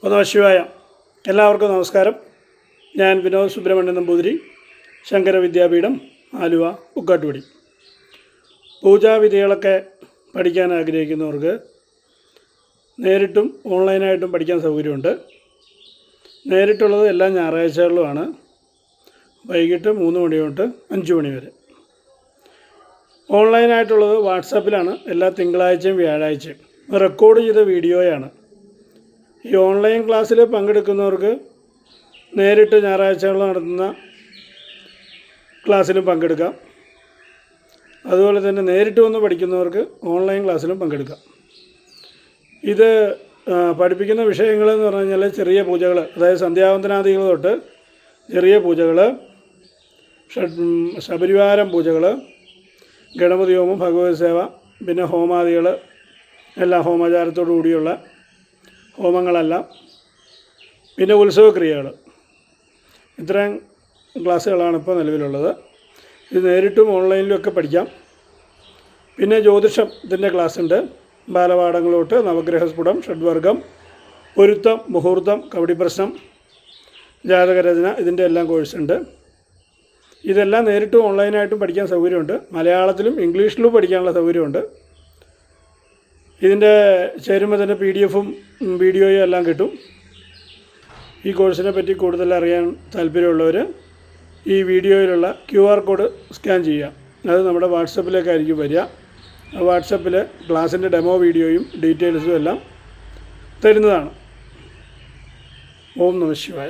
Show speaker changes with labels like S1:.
S1: നമഃശിവായ. എല്ലാവർക്കും നമസ്കാരം. ഞാൻ വിനോദ് സുബ്രഹ്മണ്യൻ നമ്പൂതിരി, ശങ്കര വിദ്യാപീഠം, ആലുവ, പുക്കാട്ടുപടി. പൂജാവിധികളൊക്കെ പഠിക്കാൻ ആഗ്രഹിക്കുന്നവർക്ക് നേരിട്ടും ഓൺലൈനായിട്ടും പഠിക്കാൻ സൗകര്യമുണ്ട്. നേരിട്ടുള്ളത് എല്ലാ ഞായറാഴ്ചകളിലുമാണ്, വൈകിട്ട് 3 മണി തൊട്ട് 5 മണി വരെ. ഓൺലൈനായിട്ടുള്ളത് വാട്സാപ്പിലാണ്, എല്ലാ തിങ്കളാഴ്ചയും വ്യാഴാഴ്ചയും. റെക്കോർഡ് ചെയ്ത വീഡിയോയാണ്. ഈ ഓൺലൈൻ ക്ലാസ്സിൽ പങ്കെടുക്കുന്നവർക്ക് നേരിട്ട് ഞായറാഴ്ചകളിൽ നടത്തുന്ന ക്ലാസ്സിലും പങ്കെടുക്കാം. അതുപോലെ തന്നെ നേരിട്ട് വന്ന് പഠിക്കുന്നവർക്ക് ഓൺലൈൻ ക്ലാസ്സിലും പങ്കെടുക്കാം. ഇത് പഠിപ്പിക്കുന്ന വിഷയങ്ങളെന്ന് പറഞ്ഞു കഴിഞ്ഞാൽ ചെറിയ പൂജകൾ, അതായത് സന്ധ്യാവന്തനാദികൾ തൊട്ട് ചെറിയ പൂജകൾ, ശബരിവാരം പൂജകൾ, ഗണപതി ഹോമം, ഭഗവത് സേവ, പിന്നെ ഹോമാദികൾ, എല്ലാ ഹോമാചാരത്തോടു കൂടിയുള്ള ഹോമങ്ങളെല്ലാം, പിന്നെ ഉത്സവക്രിയകൾ. ഇത്രയും ക്ലാസ്സുകളാണ് ഇപ്പോൾ നിലവിലുള്ളത്. ഇത് നേരിട്ടും ഓൺലൈനിലും ഒക്കെ പഠിക്കാം. പിന്നെ ജ്യോതിഷം ഇതിൻ്റെ ക്ലാസ്സുണ്ട്. ബാലപാഠങ്ങളോട്ട് നവഗ്രഹസ്ഫുടം, ഷഡ്വർഗം, പൊരുത്തം, മുഹൂർത്തം, കവടിപ്രശ്നം, ജാതകരചന, ഇതിൻ്റെ എല്ലാം കോഴ്സുണ്ട്. ഇതെല്ലാം നേരിട്ടും ഓൺലൈനായിട്ടും പഠിക്കാൻ സൗകര്യമുണ്ട്. മലയാളത്തിലും ഇംഗ്ലീഷിലും പഠിക്കാനുള്ള സൗകര്യമുണ്ട്. ഇതിൻ്റെ ചേരുമ്പോൾ തന്നെ PDF-ഉം വീഡിയോയും എല്ലാം കിട്ടും. ഈ കോഴ്സിനെ പറ്റി കൂടുതൽ അറിയാൻ താല്പര്യമുള്ളവർ ഈ വീഡിയോയിലുള്ള QR കോഡ് സ്കാൻ ചെയ്യുക. അത് നമ്മുടെ വാട്സപ്പിലേക്കായിരിക്കും വരിക. വാട്സപ്പിൽ ക്ലാസ്സിൻ്റെ ഡെമോ വീഡിയോയും ഡീറ്റെയിൽസും എല്ലാം തരുന്നതാണ്. ഓം നമഃ ശിവായ.